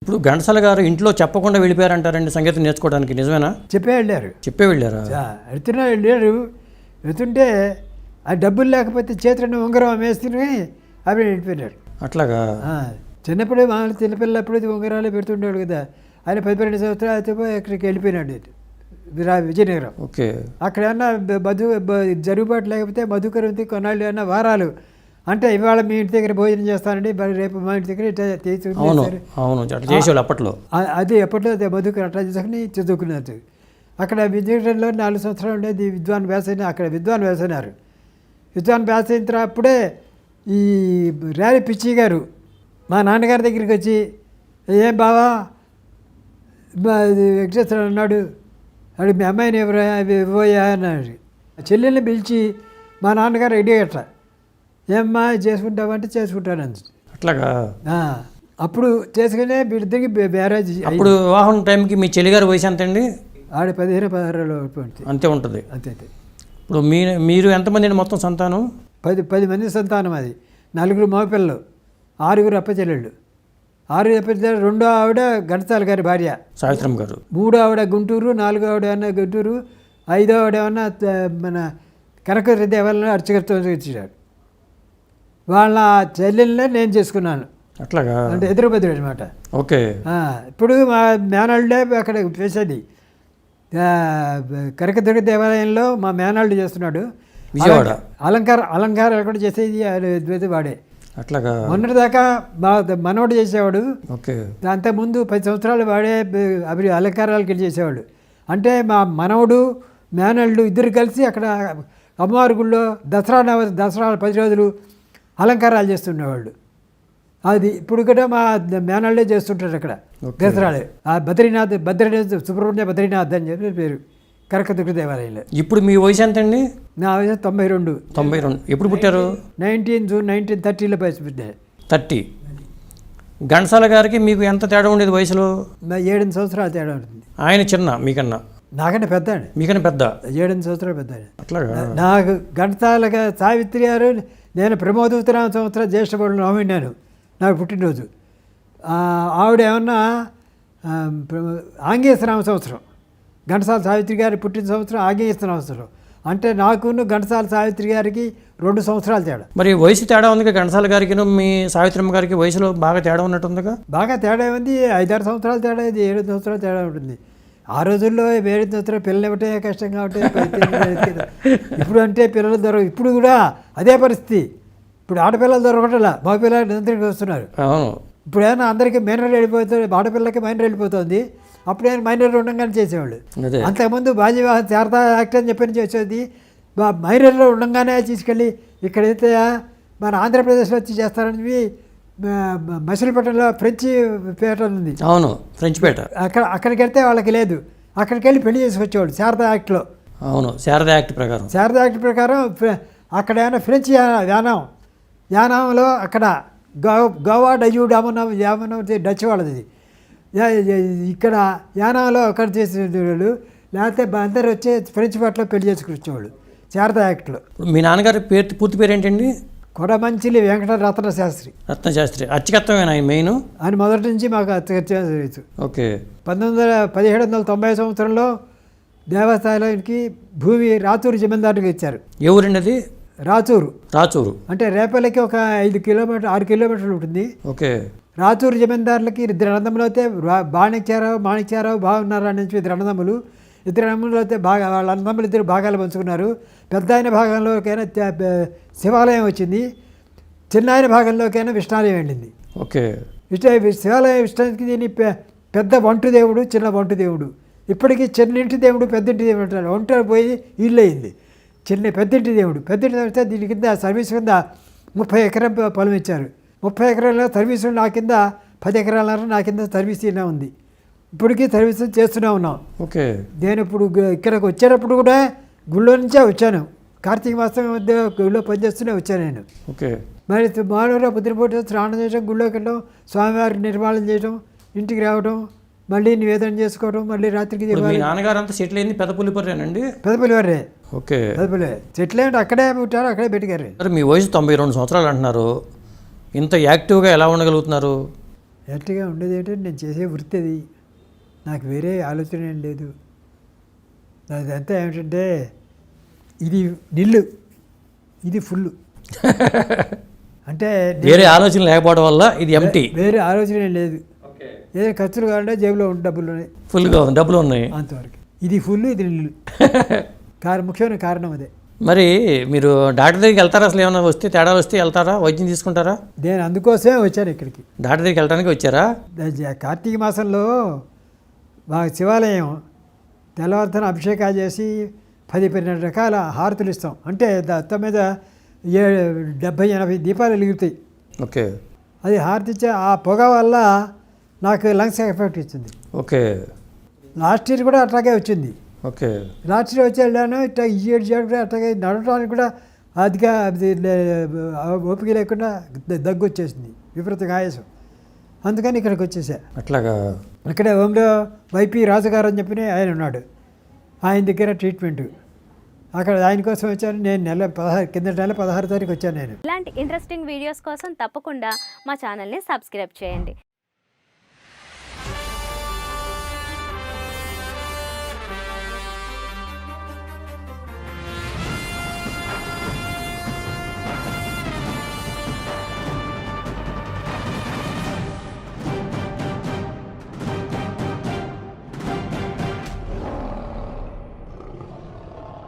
ఇప్పుడు ఘంటసాల గారు ఇంట్లో చెప్పకుండా వెళ్ళిపోయారంటారండి సంగీతం నేర్చుకోవడానికి, నిజమేనా? చెప్పే వెళ్ళారు. వెళ్ళారా? వెళ్ళారు. వెళ్తుంటే ఆ డబ్బులు లేకపోతే చేతులను ఉంగరం అమ్మేసుకుని అవి వెళ్ళిపోయినారు. అట్లాగా? చిన్నప్పుడే మామూలు చిన్నపిల్లప్పుడు ఉంగరాలు పెడుతుండేవాడు కదా. ఆయన 12 సంవత్సరాలు అయితే అక్కడికి వెళ్ళిపోయినాడు విజయనగరం. ఓకే. అక్కడ ఏమన్నా జరుగుబాటు లేకపోతే మధుకరంతి కొన్నాళ్ళు ఏమన్నా వారాలు అంటే ఇవాళ మీ ఇంటి దగ్గర భోజనం చేస్తానండి, రేపు మా ఇంటి దగ్గర చేసేవాళ్ళు అప్పట్లో. అది అప్పట్లో మధుకర అట్లా చేసుకుని చదువుకున్నారు. అక్కడ విజయనగరంలో 4 సంవత్సరాలు ఉండేది విద్వాన్ వ్యాస. అక్కడ విద్వాన్ వ్యాసన్నారు. విద్వాన్ వ్యాస అప్పుడే ఈ ర్యాలి పిచ్చి గారు మా నాన్నగారి దగ్గరికి వచ్చి, ఏం బావా వెంకటేశ్వర అన్నాడు, అడు మీ అమ్మాయిని ఎవరు ఇవ్వయా అన్నాడు. చెల్లెల్ని పిలిచి మా నాన్నగారు రెడీ అట్లా, ఏమ్మా చేసుకుంటావంటే చేసుకుంటాను. అట్లాగా? అప్పుడు చేసుకునే వీళ్ళిద్దరికి మ్యారేజ్. అప్పుడు వివాహం టైంకి మీ చెల్లిగారి వయసు ఎంత అండి? ఆడ 15-16 అంతే ఉంటుంది. అంతే. ఇప్పుడు మీరు ఎంతమంది మొత్తం సంతానం? 10 మంది సంతానం. అది 4 మగపిల్లలు, 6 అప్పచెల్లెళ్ళు. 6 అప్పచెల్లెళ్ళు. 2వ ఆవిడ ఘంటసాల గారి భార్య సావిత్రమ్మ గారు. 3వ ఆవిడ గుంటూరు, 4వ ఆవిడ ఏమన్నా గుంటూరు, 5వ ఆవిడ ఏమన్నా మన కనకదుర్గ దేవాలయంలో అర్చకత్వం ఇచ్చాడు. వాళ్ళ చెల్లెల్నే నేను చేసుకున్నాను. అట్లాగా? అంటే ఎదురుబెదురు అనమాట. ఓకే. ఇప్పుడు మా మేనల్డే అక్కడ చేసేది కనకదుర్గ దేవాలయంలో మా మేనల్డ్ చేస్తున్నాడు. విజయవాడ అలంకారాలు కూడా చేసేది వాడే. అట్లాగా? మొన్నటిదాకా మా మనవడు చేసేవాడు. ఓకే. అంతకుముందు 10 సంవత్సరాలు వాడే అవి అలంకారాలకి వెళ్ళి చేసేవాడు. అంటే మా మనవడు మేనల్డ్ ఇద్దరు కలిసి అక్కడ అమ్మవారి గుళ్ళో దసరా 10 రోజులు అలంకారాలు చేస్తుండేవాళ్ళు. అది ఇప్పుడు కూడా మా మేనల్డే చేస్తుంటారు అక్కడ దసరాలు. ఆ బద్రీనాథ్ సుబ్రహ్మణ్య బద్రీనాథ్ అని చెప్పి పేరు కనకదుర్గ దేవాలయంలో. ఇప్పుడు మీ వయసు ఎంత అండి? నా వయసు 92. ఎప్పుడు పుట్టారు? 19 జూన్ 1930లో పుట్టారు. 30. ఘంటసాల గారికి మీకు ఎంత తేడా ఉండేది వయసులో? 7 సంవత్సరాలు తేడా ఉంటుంది. ఆయన చిన్న మీకన్నా? నాకంటే పెద్ద అండి. మీకన్నా పెద్ద? 7 సంవత్సరాలు పెద్ద. అట్లాగా? నాకు ఘంటసాల సావిత్రి గారు, నేను ప్రమోదోత్తరామ సంవత్సరం జ్యేష్ఠ పౌర్ణమి నవమిన్నాను, నాకు పుట్టినరోజు. ఆవిడ ఏమన్నా ఆంగ్లేయనామ సంవత్సరం. ఘంటసాల సావిత్రి గారి పుట్టిన సంవత్సరం ఆంగ్లేయనామ సంవత్సరం. అంటే నాకును ఘంటసాల సావిత్రి గారికి 2 సంవత్సరాలు తేడా. మరి వయసు తేడా ఉంది ఘంటసాల గారికి మీ సావిత్రమ్మ గారికి వయసులో బాగా తేడా ఉన్నట్టుందిగా? బాగా తేడా ఉంది. 5-6 సంవత్సరాలు తేడా, 7 సంవత్సరాలు తేడా ఉంటుంది. ఆ రోజుల్లో 7 సంవత్సరాలు పిల్లలు ఇవ్వటే కష్టం కాబట్టి ఇప్పుడు అంటే పిల్లలు దొరకదు. ఇప్పుడు కూడా అదే పరిస్థితి. ఇప్పుడు ఆడపిల్లలు దొరకటలా, మగపిల్లలు నిరంతరంగా వస్తున్నారు. ఇప్పుడు ఏమైనా అందరికీ మైనర్ వెళ్ళిపోతుంది, ఆడపిల్లకి మైనర్ వెళ్ళిపోతుంది. అప్పుడు ఆయన మైనర్ ఉండగానే చేసేవాళ్ళు. అంతకుముందు బాల్య వివాహం శారదా యాక్ట్ అని చెప్పని చేసేది. మైనర్లో ఉండగానే తీసుకెళ్ళి ఇక్కడైతే మన ఆంధ్రప్రదేశ్లో వచ్చి చేస్తారని మచిలీపట్నంలో ఫ్రెంచ్ పేట ఉంది. అవును, ఫ్రెంచ్ పేట. అక్కడికి వెళ్తే వాళ్ళకి లేదు, అక్కడికి వెళ్ళి పెళ్లి చేసుకొచ్చేవాడు శారదా యాక్ట్లో. అవును, శారదా యాక్ట్ ప్రకారం అక్కడ ఏమైనా ఫ్రెంచ్ యానంలో అక్కడ గోవా యామనం డచ్ వాళ్ళది. ఇక్కడ యానంలో అక్కడ చేసేవాళ్ళు, లేకపోతే అందరు వచ్చి ఫ్రెంచ్ పాటలో పెళ్లి చేసుకొచ్చేవాళ్ళు శారదా యాక్ట్లో. మీ నాన్నగారి పూర్తి పేరు ఏంటండి? కొడమంచిలి వెంకట రత్నశాస్త్రి. అచ్చకత్వమేనా మెయిన్? ఆయన మొదటి నుంచి మాకు అచ్చకత్వం. ఓకే. 1790 సంవత్సరంలో దేవస్థానానికి భూమి రాచూరు జమీందారుకి ఇచ్చారు. ఏ ఊరండి అది? రాచూరు అంటే రేపల్లకి ఒక 6 కిలోమీటర్లు ఉంటుంది. ఓకే. రాచూరు జమీందారులకి 2 అన్నదమ్ములు అయితే మాణిక్యారావు బాగున్నారు అని చెప్పి 2 అన్నదమ్ములు. 2 అన్నదమ్ములు అయితే వాళ్ళ అన్నదమ్ములు 2 భాగాలు పంచుకున్నారు. పెద్ద ఆయన భాగంలోకైనా శివాలయం వచ్చింది, చిన్న ఆయన భాగంలోకైనా విష్ణాలయం వెళ్ళింది. ఓకే. శివాలయం విష్ణానికి దీని పెద్ద వంటు దేవుడు, చిన్న వంటు దేవుడు. ఇప్పటికీ చిన్నింటి దేవుడు, పెద్దింటి దేవుడు అంటారు. వంట పోయి ఇల్లు అయింది. పెద్దింటి దేవుడు వస్తే దీని కింద సర్వీస్ కింద 30 ఎకరం పొలం ఇచ్చారు. 30 ఎకరాల సర్వీసు నా కింద 10 ఎకరాల నా కింద సర్వీస్ ఉంది. ఇప్పటికీ సర్వీస్ చేస్తూనే ఉన్నాం. ఓకే. నేను ఇప్పుడు ఇక్కడికి వచ్చేటప్పుడు కూడా గుళ్ళో నుంచే వచ్చాను. కార్తీక మాసం మధ్య గుళ్ళో పనిచేస్తూనే వచ్చాను నేను. ఓకే. మరి మానవులు పొద్దునపూట స్నానం చేయడం, గుళ్ళోకి వెళ్ళడం, స్వామివారికి నిర్మాణం చేయడం, ఇంటికి రావడం, మళ్ళీ నివేదన చేసుకోవడం, మళ్ళీ రాత్రికి. మీ నాన్నగారు అంతా సెటిల్ అయింది పెద్దపులిపర్రేనండి? పెద్దపులిపర్రే. ఓకే. పెద్దపులి సెటిల్ అయ్యి అక్కడే పుట్టారు, అక్కడే పెట్టారు. మీ వయసు 92 సంవత్సరాలు అంటున్నారు. ఇంత యాక్టివ్గా ఎలా ఉండగలుగుతున్నారు? ఎలర్ట్గా ఉండేది ఏంటంటే నేను చేసే వృత్తి అది, నాకు వేరే ఆలోచన ఏం లేదు. అదంతా ఏమిటంటే ఇది నిల్లు, ఇది ఫుల్. అంటే వేరే ఆలోచన లేకపోవడం వల్ల ఇది ఎంటీ, వేరే ఆలోచన ఏం లేదు. ఏదైనా ఖర్చులు కావాలంటే జేబులో ఉండే డబ్బులు ఉన్నాయి, ఫుల్గా డబ్బులు ఉన్నాయి అంతవరకు. ఇది ఫుల్, ఇది నిల్లు. ముఖ్యమైన కారణం అదే. మరి మీరు డాక్టర్ దగ్గరికి వెళ్తారా? అసలు ఏమైనా వస్తే తేడాలు వస్తే వెళ్తారా? వైద్యం తీసుకుంటారా? నేను అందుకోసమే వచ్చాను ఇక్కడికి. డాక్టర్ దగ్గరికి వెళ్ళడానికి వచ్చారా? కార్తీక మాసంలో మా శివాలయం తెల్లవారుతన అభిషేకాలు చేసి 10-12 రకాల హారతులు ఇస్తాం. అంటే మొత్తం మీద 70-80 దీపాలు వెలుగుతాయి. ఓకే. అది హారతి ఇచ్చే ఆ పొగ వల్ల నాకు లంగ్స్ ఎఫెక్ట్ ఇచ్చింది. ఓకే. లాస్ట్ ఇయర్ కూడా అట్లాగే వచ్చింది. ఓకే. లాస్ట్ ఇయర్ వచ్చి వెళ్ళాను, ఇట్లా ఈ ఇయర్ కూడా అట్లాగే నడవడానికి కూడా అదిగా ఓపిక లేకుండా దగ్గు వచ్చేసింది, విపరీత ఆయాసం. అందుకని ఇక్కడికి వచ్చేసా. అట్లాగా. ఇక్కడే ఓంలో వైపీ రాజుగారు అని చెప్పి ఆయన ఉన్నాడు, ఆయన దగ్గర ట్రీట్మెంట్. అక్కడ ఆయన కోసం వచ్చాను నేను. కిందటి నెల 16 తారీఖు వచ్చాను నేను. ఇలాంటి ఇంట్రెస్టింగ్ వీడియోస్ కోసం తప్పకుండా మా ఛానల్ని సబ్స్క్రైబ్ చేయండి.